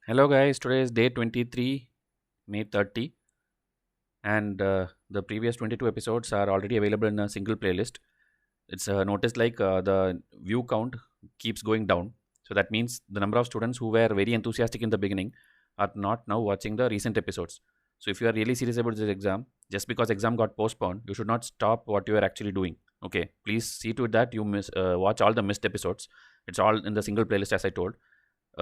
Hello guys, today is day 23, May 30, and the previous 22 episodes are already available in a single playlist. It's noticed like the view count keeps going down. So that means the number of students who were very enthusiastic in the beginning are not now watching the recent episodes. So if you are really serious about this exam, just because exam got postponed, you should not stop what you are actually doing. Okay, please see to it that you watch all the missed episodes. It's all in the single playlist as I told.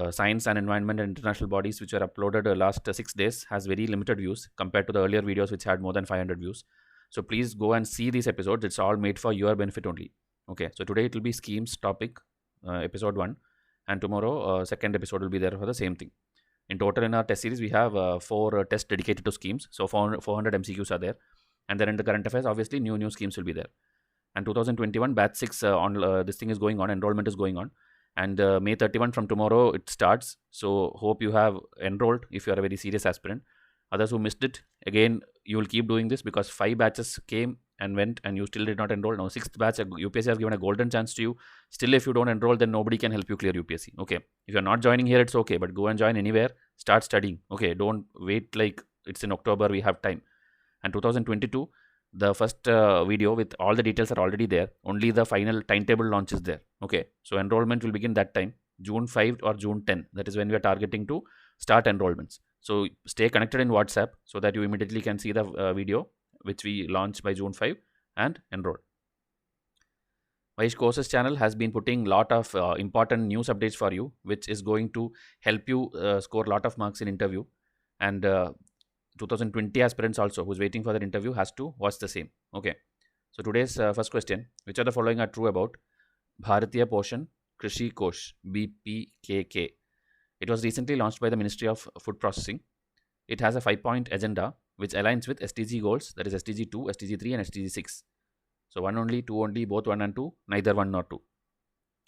Science and environment and international bodies which were uploaded last 6 days has very limited views compared to the earlier videos which had more than 500 views. So please go and see these episodes. It's all made for your benefit only. Okay, so today it will be schemes topic, episode 1, and tomorrow second episode will be there for the same thing. In total in our test series we have 4 tests dedicated to schemes, so 400 mcqs are there. And then in the current affairs obviously new schemes will be there. And 2021 batch 6 on this thing is going on, enrollment is going on. And May 31 from tomorrow it starts, so hope you have enrolled if you are a very serious aspirant. Others who missed it, again you will keep doing this because 5 batches came and went and you still did not enroll. Now sixth batch, UPSC has given a golden chance to you. Still if you don't enroll, then nobody can help you clear UPSC. Okay, if you're not joining here it's okay, but go and join anywhere, start studying. Okay, don't wait like it's in October, we have time. And 2022, the first video with all the details are already there, only the final timetable launch is there. Okay, so enrollment will begin that time, June 5 or June 10. That is when we are targeting to start enrollments. So stay connected in WhatsApp so that you immediately can see the video which we launch by June 5 and enroll. Vaish's courses channel has been putting lot of important news updates for you, which is going to help you score a lot of marks in interview. And 2020 aspirants also who's waiting for that interview has to watch the same. Okay, so today's first question: which of the following are true about Bharatiya Poshan Krishi Kosh, BPKK? It was recently launched by the Ministry of Food Processing. It has a 5-point agenda which aligns with SDG goals, that is SDG 2, SDG 3 and SDG 6. So one only, two only, both 1 and 2, neither 1 nor 2.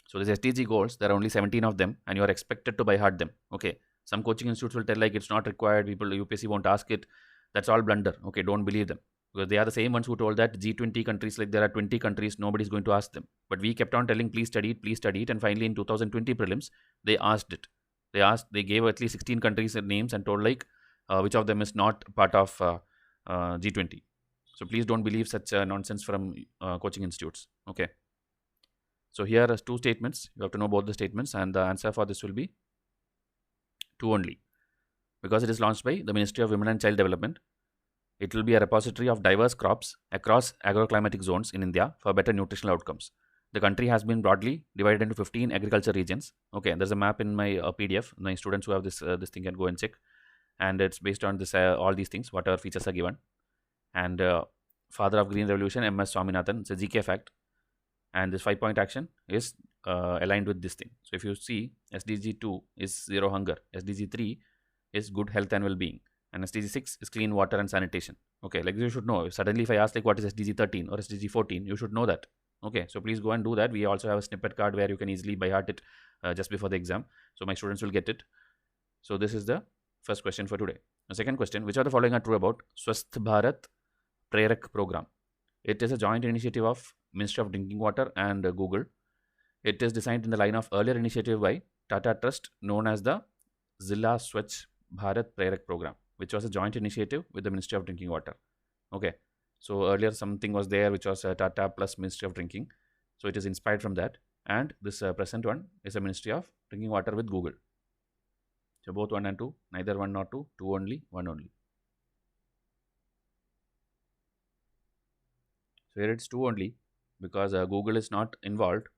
So these SDG goals, there are only 17 of them and you are expected to by heart them. Okay, some coaching institutes will tell like it's not required, people UPSC won't ask it. That's all blunder. Okay, don't believe them, because they are the same ones who told that G20 countries, like there are 20 countries, nobody's going to ask them. But we kept on telling please study it, and finally in 2020 prelims they asked it. They gave at least 16 countries names and told like which of them is not part of G20. So please don't believe such nonsense from coaching institutes. Okay, so here are 2 statements. You have to know both the statements, and the answer for this will be 2 only, because it is launched by the Ministry of Women and Child Development. It will be a repository of diverse crops across agroclimatic zones in India for better nutritional outcomes. The country has been broadly divided into 15 agriculture regions. Okay, there's a map in my PDF. My students who have this thing can go and check, and it's based on this all these things, whatever features are given. And father of green revolution, MS Swaminathan, it's a GK fact. And this 5-point action is aligned with this thing. So if you see, SDG 2 is zero hunger, SDG 3 is good health and well-being, and SDG 6 is clean water and sanitation. Okay, like you should know. Suddenly if I ask like what is SDG 13 or SDG 14, you should know that. Okay, so please go and do that. We also have a snippet card where you can easily by heart it just before the exam, so my students will get it. So this is the first question for today. The second question: which of the following are true about Swasth Bharat Prerak program? It is a joint initiative of Ministry of Drinking Water and Google. It is designed in the line of earlier initiative by Tata Trust known as the Zilla Swachh Bharat Prerak program, which was a joint initiative with the Ministry of Drinking Water. Okay, so earlier something was there which was Tata plus Ministry of Drinking, so it is inspired from that. And this present one is a Ministry of Drinking Water with Google. So both 1 and 2, neither 1 nor 2, 2 only, 1 only. So here it's 2 only because Google is not involved.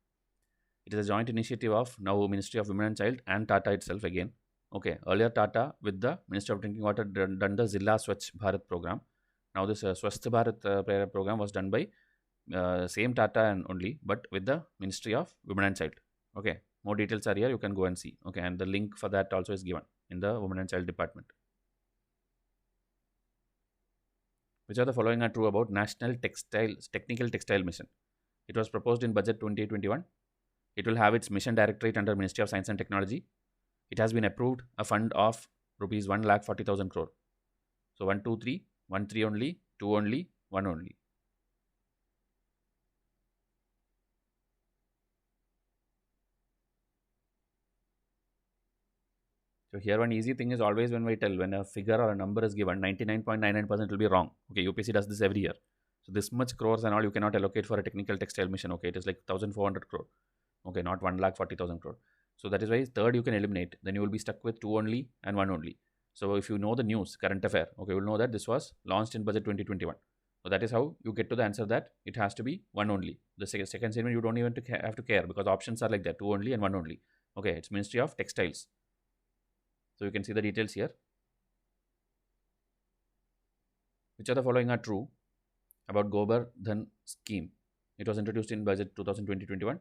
It is a joint initiative of now Ministry of Women and Child and Tata itself again. Okay, earlier Tata with the Ministry of Drinking Water done the Zilla Swachh Bharat program. Now this Swasth Bharat program was done by same Tata and only, but with the Ministry of Women and Child. Okay, more details are here. You can go and see. Okay, and the link for that also is given in the Women and Child department. Which of the following are true about National Technical Textile Mission? It was proposed in Budget 2021. It will have its mission directorate under Ministry of Science and Technology. It has been approved a fund of rupees 1,40,000 crore. So 1, 2, 3, 1, 3 only, 2 only, 1 only. So here one easy thing is always when we tell when a figure or a number is given, 99.99% will be wrong. Okay, UPSC does this every year. So this much crores and all you cannot allocate for a technical textile mission. Okay, it is like 1,400 crore. Okay, not 1,40,000 crore. So that is why third you can eliminate. Then you will be stuck with 2 only and 1 only. So if you know the news, current affair, okay, you will know that this was launched in budget 2021. So that is how you get to the answer that it has to be 1 only. The second statement you don't even have to care because options are like that, 2 only and 1 only. Okay, it's Ministry of Textiles. So you can see the details here. Which of the following are true about Gobar Dhan scheme? It was introduced in budget 2020-21.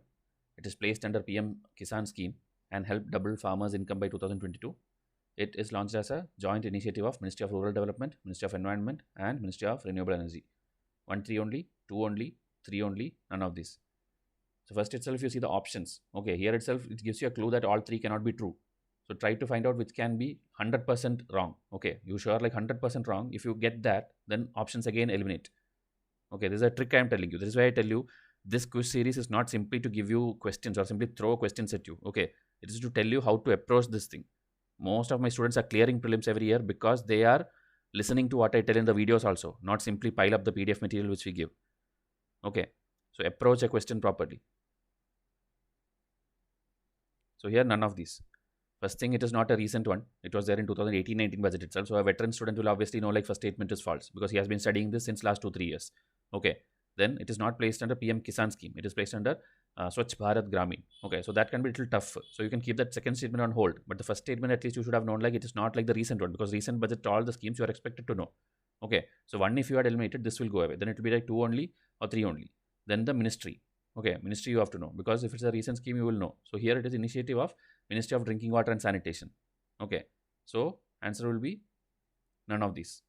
It is placed under PM Kisan scheme and helped double farmers' income by 2022. It is launched as a joint initiative of Ministry of Rural Development, Ministry of Environment, and Ministry of Renewable Energy. 1, 3 only, 2 only, 3 only, none of these. So first itself you see the options. Okay, here itself it gives you a clue that all 3 cannot be true. So try to find out which can be 100% wrong. Okay, you sure like 100% wrong. If you get that, then options again eliminate. Okay, this is a trick I am telling you. This is why I tell you this quiz series is not simply to give you questions or simply throw questions at you. Okay, it is to tell you how to approach this thing. Most of my students are clearing prelims every year because they are listening to what I tell in the videos also, not simply pile up the PDF material which we give. Okay, so approach a question properly. So here none of these. First thing, it is not a recent one. It was there in 2018-19 budget itself. So a veteran student will obviously know like first statement is false because he has been studying this since last 2-3 years. Okay. Then it is not placed under PM Kisan scheme. It is placed under Swachh Bharat Gramin. Okay. So that can be a little tough. So you can keep that second statement on hold. But the first statement at least you should have known like it is not like the recent one because recent budget all the schemes you are expected to know. Okay. So 1 if you had eliminated this will go away. Then it will be like 2 only or 3 only. Then the ministry. Okay. Ministry you have to know because if it's a recent scheme you will know. So here it is initiative of Ministry of Drinking Water and Sanitation. Okay, so answer will be none of these.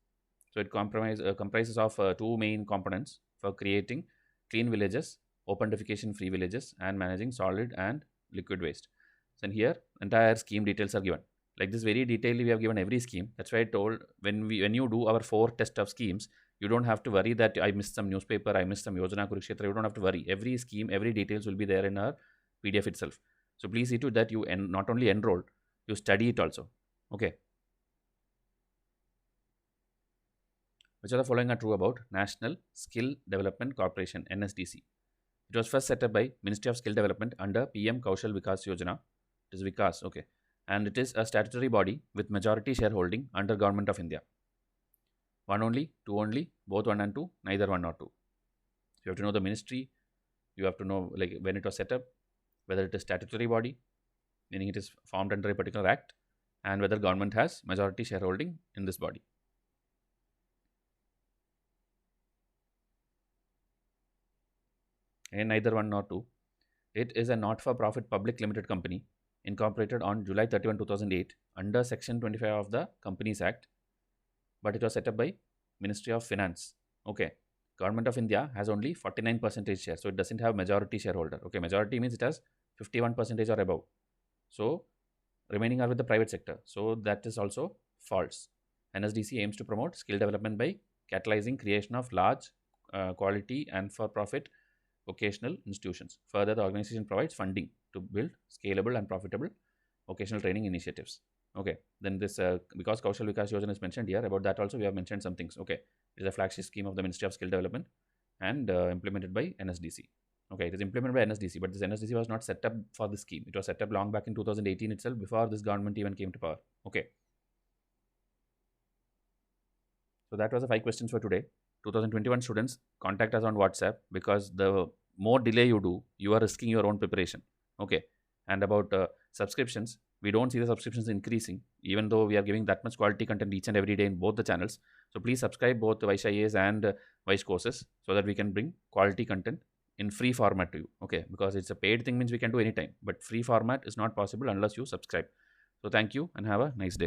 So it comprises of 2 main components for creating clean villages, open defecation free villages, and managing solid and liquid waste. So here entire scheme details are given. Like this very detailedly we have given every scheme. That's why I told when you do our 4 test of schemes, you don't have to worry that I missed some newspaper, I missed some Yojana Kurukshetra. You don't have to worry. Every scheme, every details will be there in our PDF itself. So please see to that you not only enroll, you study it also. Okay. Which of the following are true about National Skill Development Corporation, NSDC? It was first set up by Ministry of Skill Development under PM Kaushal Vikas Yojana. It is Vikas, okay. And it is a statutory body with majority shareholding under Government of India. 1 only, 2 only, both 1 and 2, neither 1 nor 2. You have to know the ministry. You have to know like when it was set up, whether it is statutory body, meaning it is formed under a particular act, and whether government has majority shareholding in this body. And neither 1 nor 2. It is a not-for-profit public limited company incorporated on July 31, 2008 under Section 25 of the Companies Act, but it was set up by Ministry of Finance. Okay. Government of India has only 49% share, so it doesn't have majority shareholder. Okay, majority means it has 51% or above. So remaining are with the private sector. So that is also false. NSDC aims to promote skill development by catalyzing creation of large, quality and for-profit vocational institutions. Further, the organization provides funding to build scalable and profitable vocational training initiatives. Okay, then this because Kaushal Vikas Yojana is mentioned here, about that also we have mentioned some things. Okay, it is a flagship scheme of the Ministry of Skill Development and implemented by NSDC. Okay, it is implemented by NSDC, but this NSDC was not set up for this scheme. It was set up long back in 2018 itself, before this government even came to power. Okay. So that was the 5 questions for today. 2021 students, contact us on WhatsApp because the more delay you do, you are risking your own preparation. Okay. And about subscriptions, we don't see the subscriptions increasing, even though we are giving that much quality content each and every day in both the channels. So please subscribe both Vaishya IAS and Vice courses so that we can bring quality content in free format to you. Okay, because it's a paid thing means we can do anytime, but free format is not possible unless you subscribe. So thank you and have a nice day.